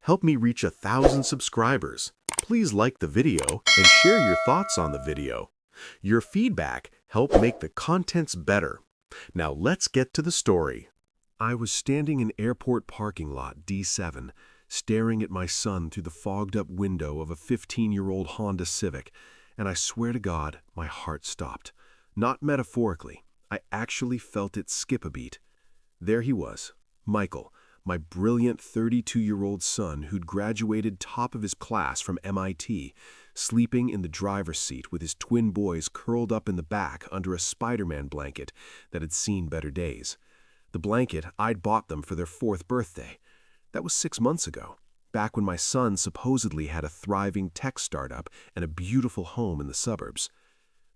help me reach 1,000 subscribers. Please like the video and share your thoughts on the video. Your feedback helps make the contents better. Now let's get to the story. I was standing in airport parking lot D7, staring at my son through the fogged-up window of a 15-year-old Honda Civic, and I swear to God, my heart stopped. Not metaphorically. I actually felt it skip a beat. There he was, Michael, my brilliant 32-year-old son who'd graduated top of his class from MIT, sleeping in the driver's seat with his twin boys curled up in the back under a Spider-Man blanket that had seen better days. The blanket I'd bought them for their 4th birthday. That was 6 months ago, back when my son supposedly had a thriving tech startup and a beautiful home in the suburbs.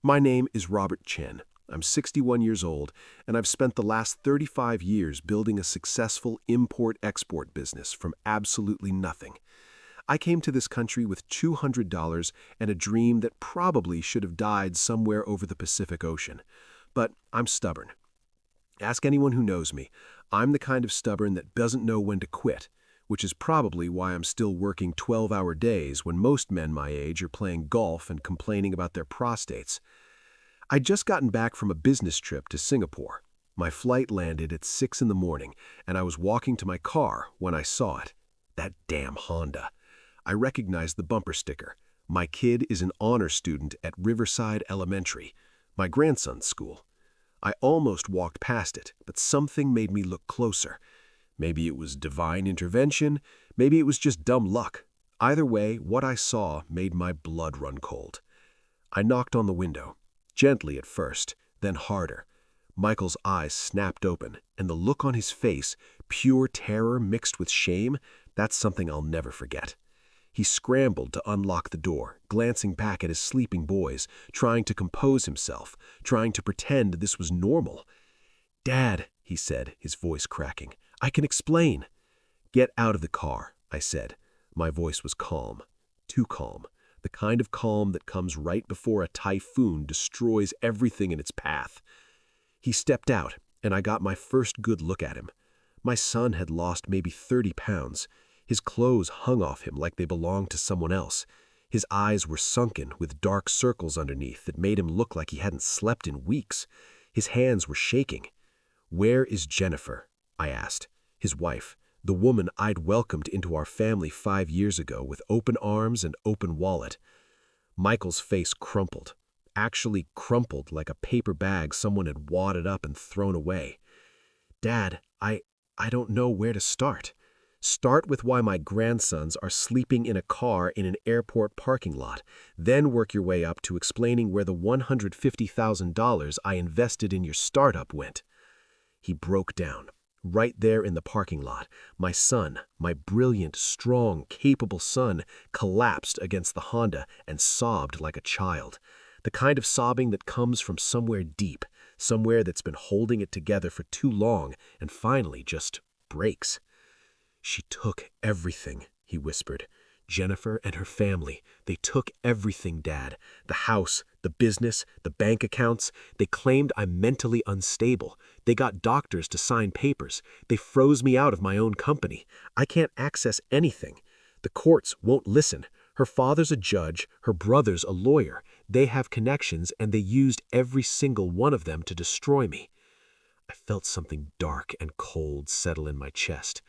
My name is Robert Chen. I'm 61 years old, and I've spent the last 35 years building a successful import-export business from absolutely nothing. I came to this country with $200 and a dream that probably should have died somewhere over the Pacific Ocean. But I'm stubborn. Ask anyone who knows me. I'm the kind of stubborn that doesn't know when to quit, which is probably why I'm still working 12-hour days when most men my age are playing golf and complaining about their prostates. I'd just gotten back from a business trip to Singapore. My flight landed at 6 in the morning, and I was walking to my car when I saw it. That damn Honda. I recognized the bumper sticker. My kid is an honor student at Riverside Elementary, my grandson's school. I almost walked past it, but something made me look closer. Maybe it was divine intervention, maybe it was just dumb luck. Either way, what I saw made my blood run cold. I knocked on the window. Gently at first, then harder. Michael's eyes snapped open, and the look on his face, pure terror mixed with shame, that's something I'll never forget. He scrambled to unlock the door, glancing back at his sleeping boys, trying to compose himself, trying to pretend this was normal. "Dad," he said, his voice cracking, "I can explain." "Get out of the car," I said. My voice was calm, too calm. The kind of calm that comes right before a typhoon destroys everything in its path. He stepped out, and I got my first good look at him. My son had lost maybe 30 pounds. His clothes hung off him like they belonged to someone else. His eyes were sunken with dark circles underneath that made him look like he hadn't slept in weeks. His hands were shaking. "Where is Jennifer?" I asked. His wife. The woman I'd welcomed into our family 5 years ago with open arms and open wallet. Michael's face crumpled, actually crumpled like a paper bag someone had wadded up and thrown away. "Dad, I don't know where to start. Start with why my grandsons are sleeping in a car in an airport parking lot, then work your way up to explaining where the $150,000 I invested in your startup went." He broke down. Right there in the parking lot, my son, my brilliant, strong, capable son, collapsed against the Honda and sobbed like a child. The kind of sobbing that comes from somewhere deep, somewhere that's been holding it together for too long and finally just breaks. "She took everything," he whispered. "Jennifer and her family, they took everything, Dad. The house, the business, the bank accounts. They claimed I'm mentally unstable. They got doctors to sign papers. They froze me out of my own company. I can't access anything. The courts won't listen. Her father's a judge, her brother's a lawyer. They have connections, and they used every single one of them to destroy me." I felt something dark and cold settle in my chest.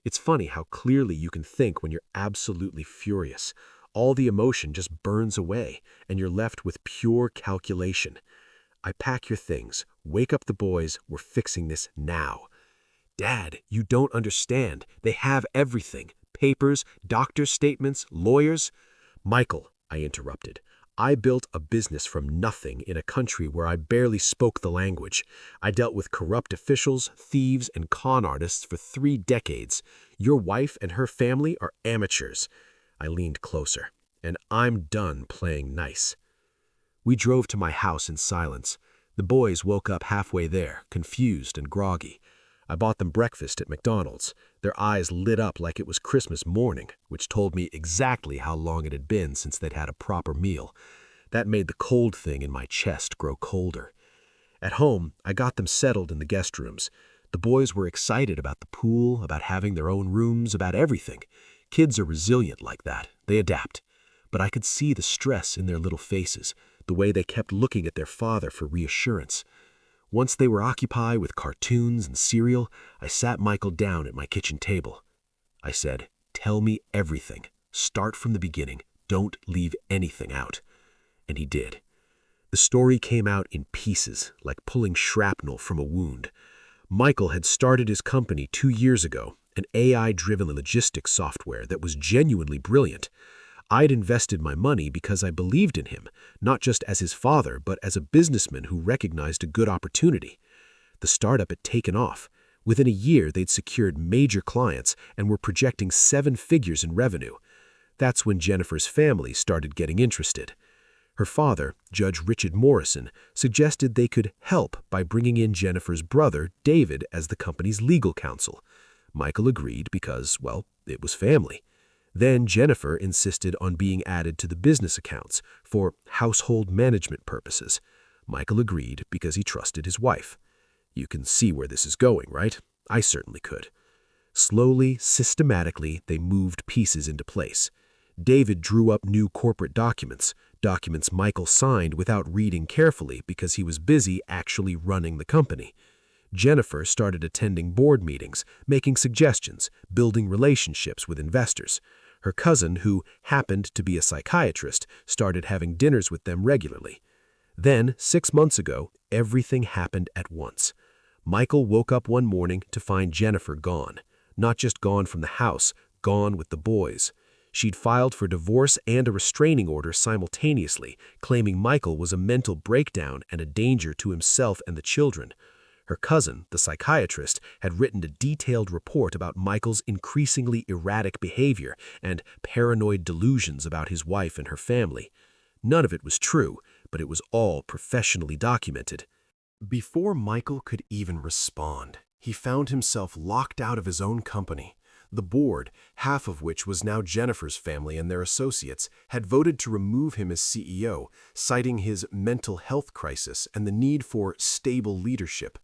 It's funny how clearly you can think when you're absolutely furious. All the emotion just burns away, and you're left with pure calculation. I pack your things, wake up the boys, we're fixing this now. "Dad, you don't understand. They have everything. Papers, doctor's statements, lawyers." "Michael," I interrupted, "I built a business from nothing in a country where I barely spoke the language. I dealt with corrupt officials, thieves, and con artists for 3 decades. Your wife and her family are amateurs." I leaned closer. "And I'm done playing nice." We drove to my house in silence. The boys woke up halfway there, confused and groggy. I bought them breakfast at McDonald's. Their eyes lit up like it was Christmas morning, which told me exactly how long it had been since they'd had a proper meal. That made the cold thing in my chest grow colder. At home, I got them settled in the guest rooms. The boys were excited about the pool, about having their own rooms, about everything. Kids are resilient like that. They adapt. But I could see the stress in their little faces, the way they kept looking at their father for reassurance. Once they were occupied with cartoons and cereal, I sat Michael down at my kitchen table. I said, "Tell me everything. Start from the beginning. Don't leave anything out." And he did. The story came out in pieces, like pulling shrapnel from a wound. Michael had started his company 2 years ago, an AI-driven logistics software that was genuinely brilliant. I'd invested my money because I believed in him, not just as his father, but as a businessman who recognized a good opportunity. The startup had taken off. Within a year, they'd secured major clients and were projecting 7 figures in revenue. That's when Jennifer's family started getting interested. Her father, Judge Richard Morrison, suggested they could help by bringing in Jennifer's brother, David, as the company's legal counsel. Michael agreed because, well, it was family. Then Jennifer insisted on being added to the business accounts for household management purposes. Michael agreed because he trusted his wife. You can see where this is going, right? I certainly could. Slowly, systematically, they moved pieces into place. David drew up new corporate documents Michael signed without reading carefully because he was busy actually running the company. Jennifer started attending board meetings, making suggestions, building relationships with investors. Her cousin, who happened to be a psychiatrist, started having dinners with them regularly. Then, 6 months ago, everything happened at once. Michael woke up one morning to find Jennifer gone. Not just gone from the house, gone with the boys. She'd filed for divorce and a restraining order simultaneously, claiming Michael was a mental breakdown and a danger to himself and the children. Her cousin, the psychiatrist, had written a detailed report about Michael's increasingly erratic behavior and paranoid delusions about his wife and her family. None of it was true, but it was all professionally documented. Before Michael could even respond, he found himself locked out of his own company. The board, half of which was now Jennifer's family and their associates, had voted to remove him as CEO, citing his mental health crisis and the need for stable leadership.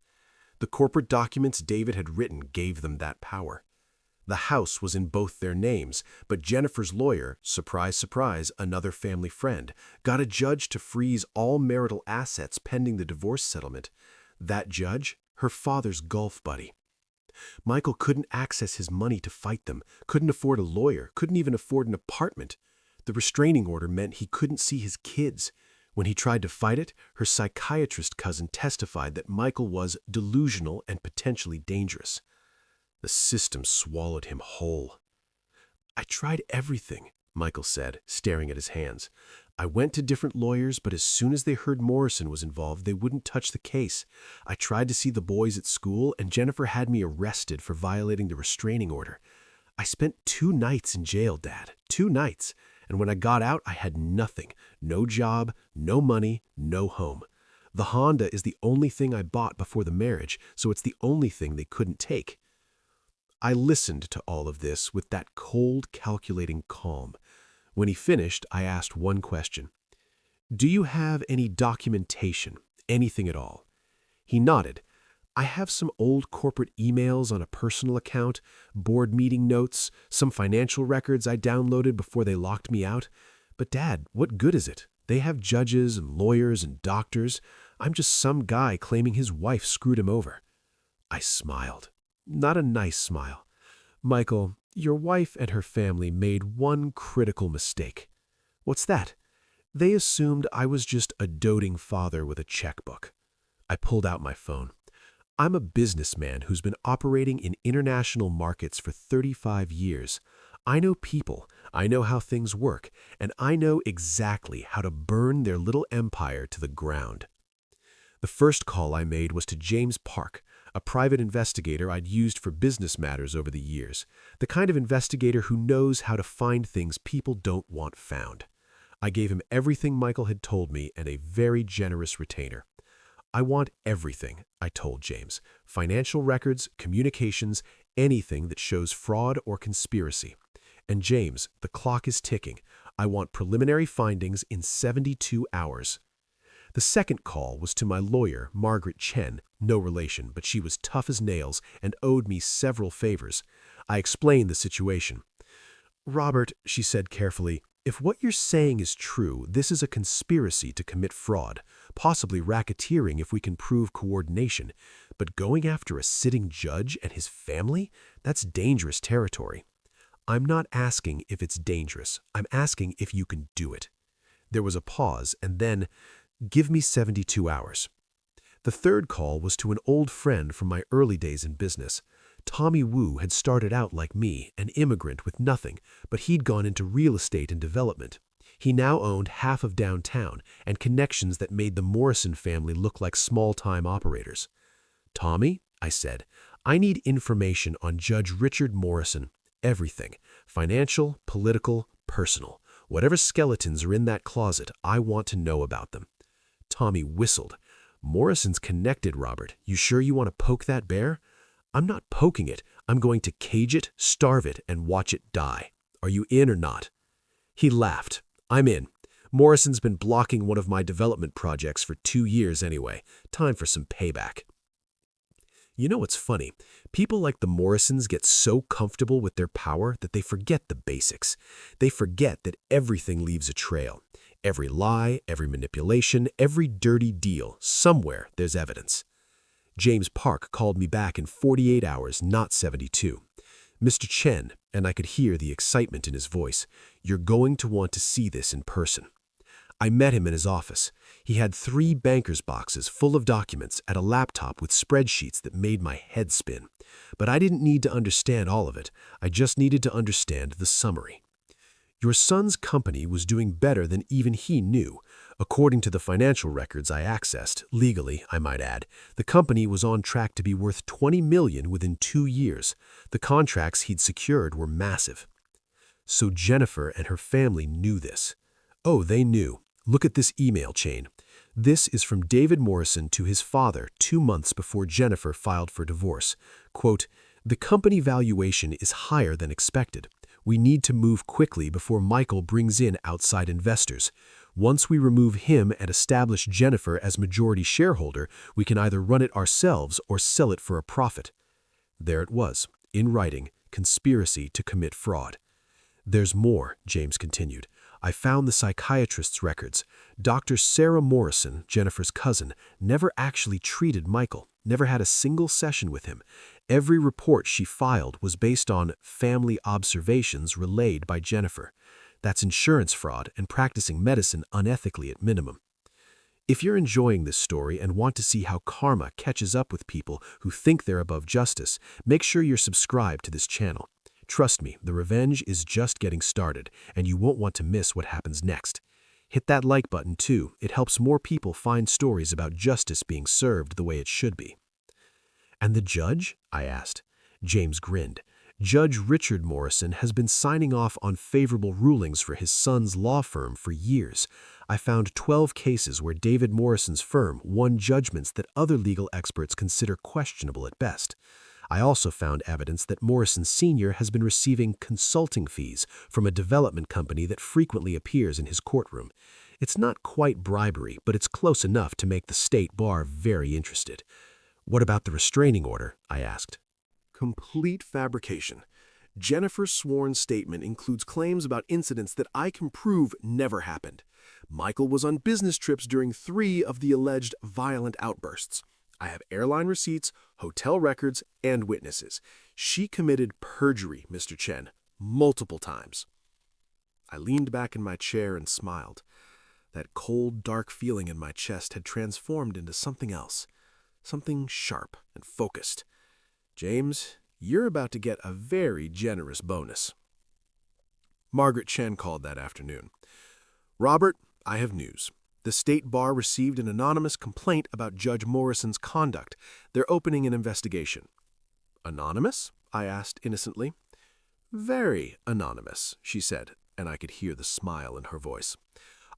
The corporate documents David had written gave them that power. The house was in both their names, but Jennifer's lawyer, surprise, surprise, another family friend, got a judge to freeze all marital assets pending the divorce settlement. That judge, her father's golf buddy. Michael couldn't access his money to fight them, couldn't afford a lawyer, couldn't even afford an apartment. The restraining order meant he couldn't see his kids. When he tried to fight it, her psychiatrist cousin testified that Michael was delusional and potentially dangerous. The system swallowed him whole. "I tried everything," Michael said, staring at his hands. "I went to different lawyers, but as soon as they heard Morrison was involved, they wouldn't touch the case. I tried to see the boys at school, and Jennifer had me arrested for violating the restraining order. I spent 2 nights in jail, Dad. 2 nights. And when I got out, I had nothing. No job, no money, no home. The Honda is the only thing I bought before the marriage, so it's the only thing they couldn't take." I listened to all of this with that cold, calculating calm. When he finished, I asked one question. "Do you have any documentation, anything at all?" He nodded. "I have some old corporate emails on a personal account, board meeting notes, some financial records I downloaded before they locked me out. But Dad, what good is it? They have judges and lawyers and doctors. I'm just some guy claiming his wife screwed him over." I smiled. Not a nice smile. "Michael, your wife and her family made one critical mistake." "What's that?" "They assumed I was just a doting father with a checkbook." I pulled out my phone. "I'm a businessman who's been operating in international markets for 35 years. I know people, I know how things work, and I know exactly how to burn their little empire to the ground." The first call I made was to James Park, a private investigator I'd used for business matters over the years, the kind of investigator who knows how to find things people don't want found. I gave him everything Michael had told me and a very generous retainer. "I want everything," I told James. "Financial records, communications, anything that shows fraud or conspiracy. And James, the clock is ticking. I want preliminary findings in 72 hours. The second call was to my lawyer, Margaret Chen, no relation, but she was tough as nails and owed me several favors. I explained the situation. Robert, she said carefully, if what you're saying is true, this is a conspiracy to commit fraud, possibly racketeering if we can prove coordination. But going after a sitting judge and his family? That's dangerous territory. I'm not asking if it's dangerous. I'm asking if you can do it. There was a pause, and then, give me 72 hours. The third call was to an old friend from my early days in business. Tommy Wu had started out like me, an immigrant with nothing, but he'd gone into real estate and development. He now owned half of downtown and connections that made the Morrison family look like small-time operators. Tommy, I said, I need information on Judge Richard Morrison. Everything. Financial, political, personal. Whatever skeletons are in that closet, I want to know about them. Tommy whistled. Morrison's connected, Robert. You sure you want to poke that bear? I'm not poking it. I'm going to cage it, starve it, and watch it die. Are you in or not? He laughed. I'm in. Morrison's been blocking one of my development projects for 2 years anyway. Time for some payback. You know what's funny? People like the Morrisons get so comfortable with their power that they forget the basics. They forget that everything leaves a trail. Every lie, every manipulation, every dirty deal, somewhere there's evidence. James Park called me back in 48 hours, not 72. Mr. Chen, and I could hear the excitement in his voice, you're going to want to see this in person. I met him in his office. He had 3 banker's boxes full of documents and a laptop with spreadsheets that made my head spin. But I didn't need to understand all of it. I just needed to understand the summary. Your son's company was doing better than even he knew. According to the financial records I accessed, legally, I might add, the company was on track to be worth $20 million within 2 years. The contracts he'd secured were massive. So Jennifer and her family knew this. Oh, they knew. Look at this email chain. This is from David Morrison to his father 2 months before Jennifer filed for divorce. Quote, the company valuation is higher than expected. We need to move quickly before Michael brings in outside investors. Once we remove him and establish Jennifer as majority shareholder, we can either run it ourselves or sell it for a profit. There it was, in writing, conspiracy to commit fraud. There's more, James continued. I found the psychiatrist's records. Dr. Sarah Morrison, Jennifer's cousin, never actually treated Michael, never had a single session with him. Every report she filed was based on family observations relayed by Jennifer. That's insurance fraud and practicing medicine unethically at minimum. If you're enjoying this story and want to see how karma catches up with people who think they're above justice, make sure you're subscribed to this channel. Trust me, the revenge is just getting started, and you won't want to miss what happens next. Hit that like button too. It helps more people find stories about justice being served the way it should be. And the judge? I asked. James grinned. Judge Richard Morrison has been signing off on favorable rulings for his son's law firm for years. I found 12 cases where David Morrison's firm won judgments that other legal experts consider questionable at best. I also found evidence that Morrison Sr. has been receiving consulting fees from a development company that frequently appears in his courtroom. It's not quite bribery, but it's close enough to make the state bar very interested. What about the restraining order? I asked. Complete fabrication. Jennifer's sworn statement includes claims about incidents that I can prove never happened. Michael was on business trips during 3 of the alleged violent outbursts. I have airline receipts, hotel records, and witnesses. She committed perjury, Mr. Chen, multiple times. I leaned back in my chair and smiled. That cold, dark feeling in my chest had transformed into something else, something sharp and focused. James, you're about to get a very generous bonus. Margaret Chen called that afternoon. Robert, I have news. The State Bar received an anonymous complaint about Judge Morrison's conduct. They're opening an investigation. Anonymous? I asked innocently. Very anonymous, she said, and I could hear the smile in her voice.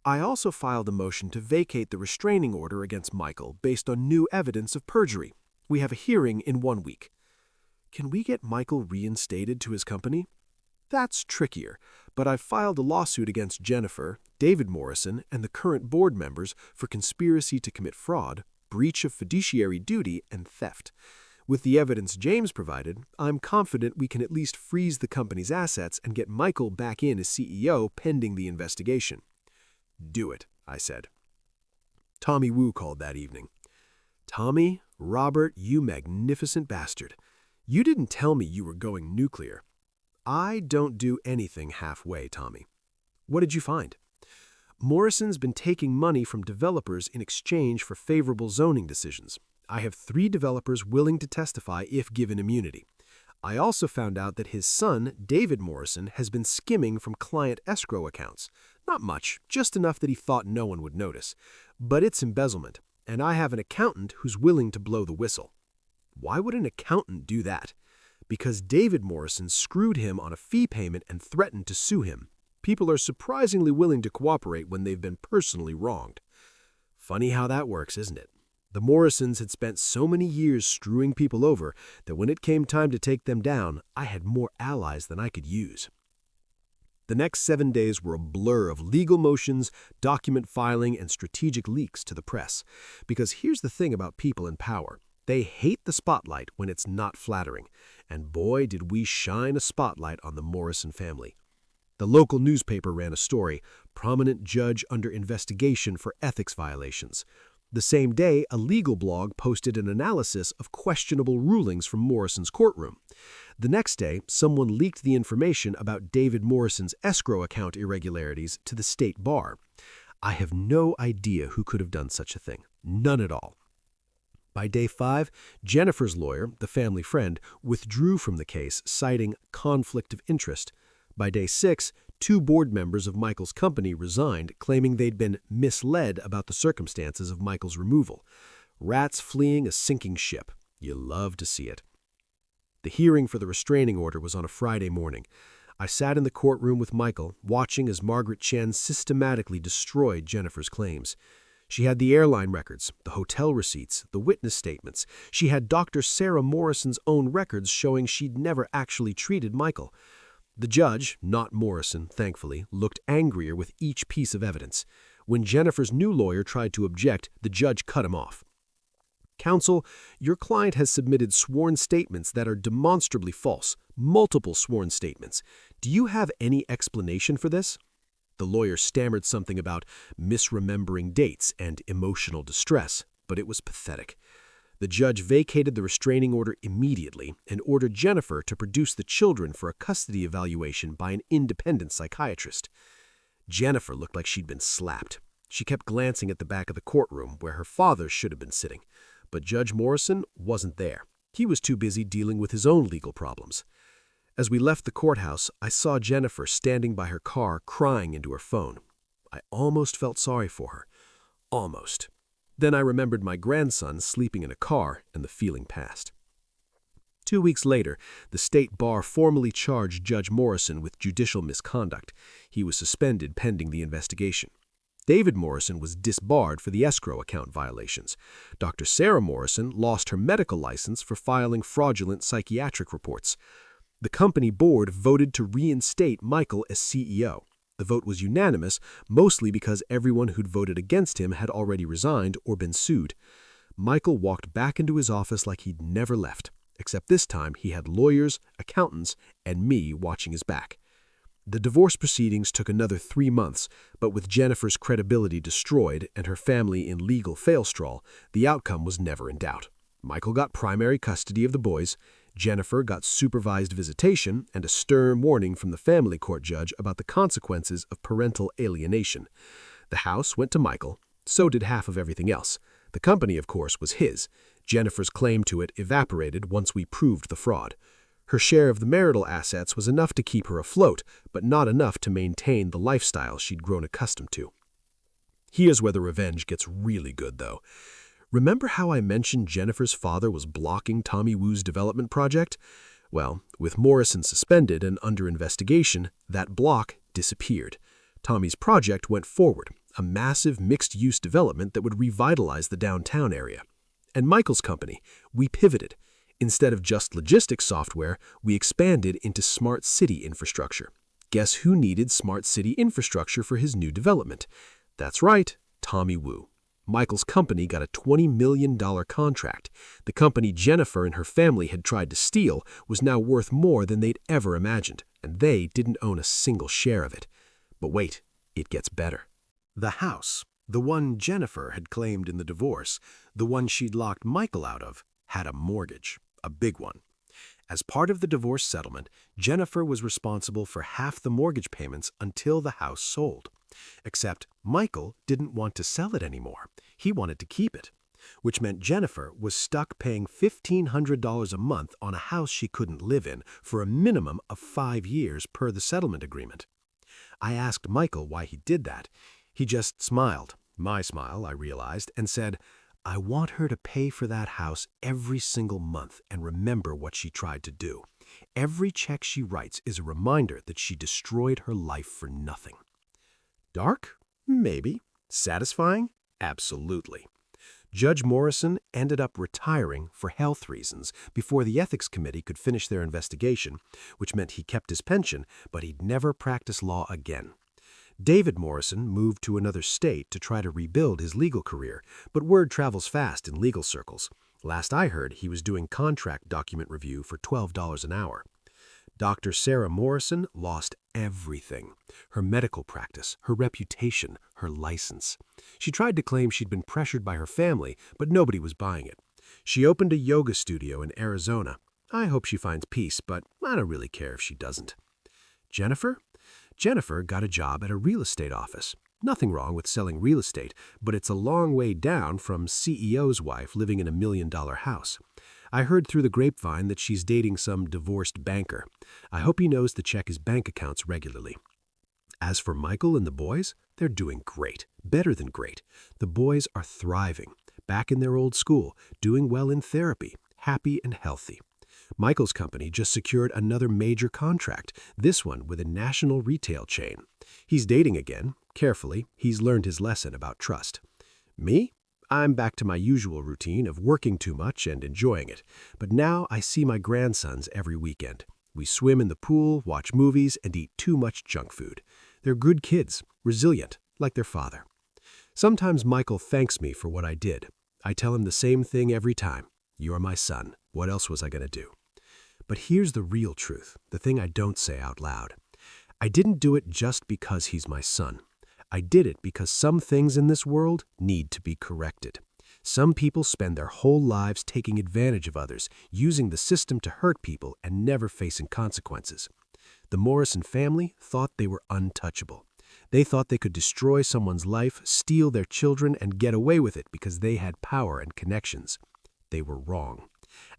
I also filed a motion to vacate the restraining order against Michael based on new evidence of perjury. We have a hearing in 1 week. Can we get Michael reinstated to his company? That's trickier, but I've filed a lawsuit against Jennifer, David Morrison, and the current board members for conspiracy to commit fraud, breach of fiduciary duty, and theft. With the evidence James provided, I'm confident we can at least freeze the company's assets and get Michael back in as CEO pending the investigation. Do it, I said. Tommy Wu called that evening. Tommy, Robert, you magnificent bastard. You didn't tell me you were going nuclear. I don't do anything halfway, Tommy. What did you find? Morrison's been taking money from developers in exchange for favorable zoning decisions. I have 3 developers willing to testify if given immunity. I also found out that his son, David Morrison, has been skimming from client escrow accounts. Not much, just enough that he thought no one would notice. But it's embezzlement, and I have an accountant who's willing to blow the whistle. Why would an accountant do that? Because David Morrison screwed him on a fee payment and threatened to sue him. People are surprisingly willing to cooperate when they've been personally wronged. Funny how that works, isn't it? The Morrisons had spent so many years screwing people over that when it came time to take them down, I had more allies than I could use. The next 7 days were a blur of legal motions, document filing, and strategic leaks to the press. Because here's the thing about people in power. They hate the spotlight when it's not flattering. And boy, did we shine a spotlight on the Morrison family. The local newspaper ran a story, "Prominent Judge Under Investigation for Ethics Violations." The same day, a legal blog posted an analysis of questionable rulings from Morrison's courtroom. The next day, someone leaked the information about David Morrison's escrow account irregularities to the state bar. I have no idea who could have done such a thing. None at all. By day 5, Jennifer's lawyer, the family friend, withdrew from the case, citing conflict of interest. By day 6, 2 board members of Michael's company resigned, claiming they'd been misled about the circumstances of Michael's removal. Rats fleeing a sinking ship. You love to see it. The hearing for the restraining order was on a Friday morning. I sat in the courtroom with Michael, watching as Margaret Chen systematically destroyed Jennifer's claims. She had the airline records, the hotel receipts, the witness statements. She had Dr. Sarah Morrison's own records showing she'd never actually treated Michael. The judge, not Morrison, thankfully, looked angrier with each piece of evidence. When Jennifer's new lawyer tried to object, the judge cut him off. Counsel, your client has submitted sworn statements that are demonstrably false, multiple sworn statements. Do you have any explanation for this? The lawyer stammered something about misremembering dates and emotional distress, but it was pathetic. The judge vacated the restraining order immediately and ordered Jennifer to produce the children for a custody evaluation by an independent psychiatrist. Jennifer looked like she'd been slapped. She kept glancing at the back of the courtroom where her father should have been sitting. But Judge Morrison wasn't there. He was too busy dealing with his own legal problems. As we left the courthouse, I saw Jennifer standing by her car crying into her phone. I almost felt sorry for her. Almost. Then I remembered my grandson sleeping in a car, and the feeling passed. 2 weeks later, the state bar formally charged Judge Morrison with judicial misconduct. He was suspended pending the investigation. David Morrison was disbarred for the escrow account violations. Dr. Sarah Morrison lost her medical license for filing fraudulent psychiatric reports. The company board voted to reinstate Michael as CEO. The vote was unanimous, mostly because everyone who'd voted against him had already resigned or been sued. Michael walked back into his office like he'd never left, except this time he had lawyers, accountants, and me watching his back. The divorce proceedings took another 3 months, but with Jennifer's credibility destroyed and her family in legal failstraw, the outcome was never in doubt. Michael got primary custody of the boys, Jennifer got supervised visitation and a stern warning from the family court judge about the consequences of parental alienation. The house went to Michael, so did half of everything else. The company, of course, was his. Jennifer's claim to it evaporated once we proved the fraud. Her share of the marital assets was enough to keep her afloat, but not enough to maintain the lifestyle she'd grown accustomed to. Here's where the revenge gets really good, though. Remember how I mentioned Jennifer's father was blocking Tommy Wu's development project? Well, with Morrison suspended and under investigation, that block disappeared. Tommy's project went forward, a massive mixed-use development that would revitalize the downtown area. And Michael's company, we pivoted. Instead of just logistics software, we expanded into smart city infrastructure. Guess who needed smart city infrastructure for his new development? That's right, Tommy Wu. Michael's company got a $20 million contract. The company Jennifer and her family had tried to steal was now worth more than they'd ever imagined, and they didn't own a single share of it. But wait, it gets better. The house, the one Jennifer had claimed in the divorce, the one she'd locked Michael out of, had a mortgage, a big one. As part of the divorce settlement, Jennifer was responsible for half the mortgage payments until the house sold. Except Michael didn't want to sell it anymore. He wanted to keep it, which meant Jennifer was stuck paying $1,500 a month on a house she couldn't live in for a minimum of 5 years per the settlement agreement. I asked Michael why he did that. He just smiled, my smile, I realized, and said, "I want her to pay for that house every single month and remember what she tried to do. Every check she writes is a reminder that she destroyed her life for nothing." Dark? Maybe. Satisfying? Absolutely. Judge Morrison ended up retiring for health reasons before the ethics committee could finish their investigation, which meant he kept his pension, but he'd never practice law again. David Morrison moved to another state to try to rebuild his legal career, but word travels fast in legal circles. Last I heard, he was doing contract document review for $12 an hour. Dr. Sarah Morrison lost everything: her medical practice, her reputation, her license. She tried to claim she'd been pressured by her family, but nobody was buying it. She opened a yoga studio in Arizona. I hope she finds peace, but I don't really care if she doesn't. Jennifer? Jennifer got a job at a real estate office. Nothing wrong with selling real estate, but it's a long way down from CEO's wife living in $1 million house. I heard through the grapevine that she's dating some divorced banker. I hope he knows to check his bank accounts regularly. As for Michael and the boys, they're doing great, better than great. The boys are thriving, back in their old school, doing well in therapy, happy and healthy. Michael's company just secured another major contract, this one with a national retail chain. He's dating again. Carefully, he's learned his lesson about trust. Me? I'm back to my usual routine of working too much and enjoying it, but now I see my grandsons every weekend. We swim in the pool, watch movies, and eat too much junk food. They're good kids, resilient, like their father. Sometimes Michael thanks me for what I did. I tell him the same thing every time. "You're my son. What else was I going to do?" But here's the real truth, the thing I don't say out loud. I didn't do it just because he's my son. I did it because some things in this world need to be corrected. Some people spend their whole lives taking advantage of others, using the system to hurt people and never facing consequences. The Morrison family thought they were untouchable. They thought they could destroy someone's life, steal their children, and get away with it because they had power and connections. They were wrong.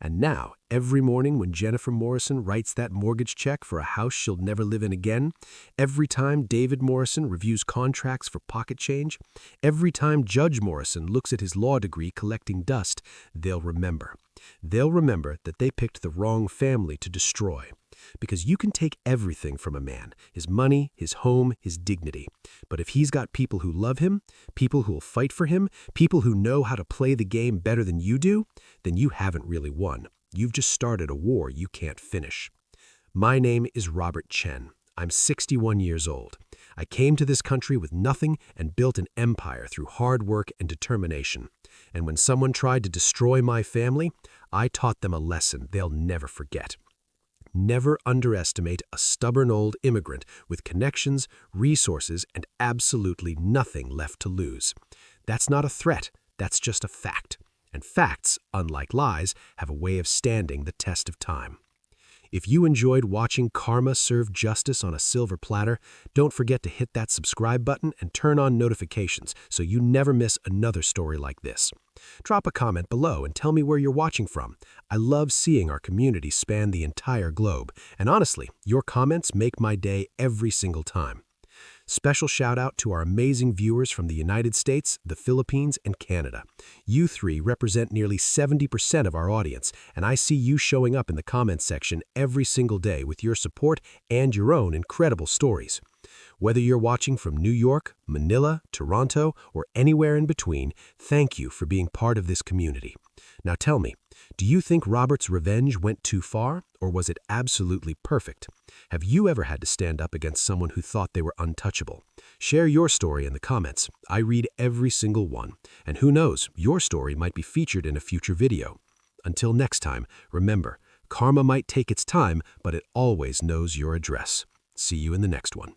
And now, every morning when Jennifer Morrison writes that mortgage check for a house she'll never live in again, every time David Morrison reviews contracts for pocket change, every time Judge Morrison looks at his law degree collecting dust, they'll remember. They'll remember that they picked the wrong family to destroy. Because you can take everything from a man, his money, his home, his dignity. But if he's got people who love him, people who'll fight for him, people who know how to play the game better than you do, then you haven't really won. You've just started a war you can't finish. My name is Robert Chen. I'm 61 years old. I came to this country with nothing and built an empire through hard work and determination. And when someone tried to destroy my family, I taught them a lesson they'll never forget. Never underestimate a stubborn old immigrant with connections, resources, and absolutely nothing left to lose. That's not a threat, that's just a fact. And facts, unlike lies, have a way of standing the test of time. If you enjoyed watching karma serve justice on a silver platter, don't forget to hit that subscribe button and turn on notifications so you never miss another story like this. Drop a comment below and tell me where you're watching from. I love seeing our community span the entire globe, and honestly, your comments make my day every single time. Special shout out to our amazing viewers from the United States, the Philippines, and Canada. You three represent nearly 70% of our audience, and I see you showing up in the comments section every single day with your support and your own incredible stories. Whether you're watching from New York, Manila, Toronto, or anywhere in between, thank you for being part of this community. Now tell me, do you think Robert's revenge went too far, or was it absolutely perfect? Have you ever had to stand up against someone who thought they were untouchable? Share your story in the comments. I read every single one, and who knows, your story might be featured in a future video. Until next time, remember, karma might take its time, but it always knows your address. See you in the next one.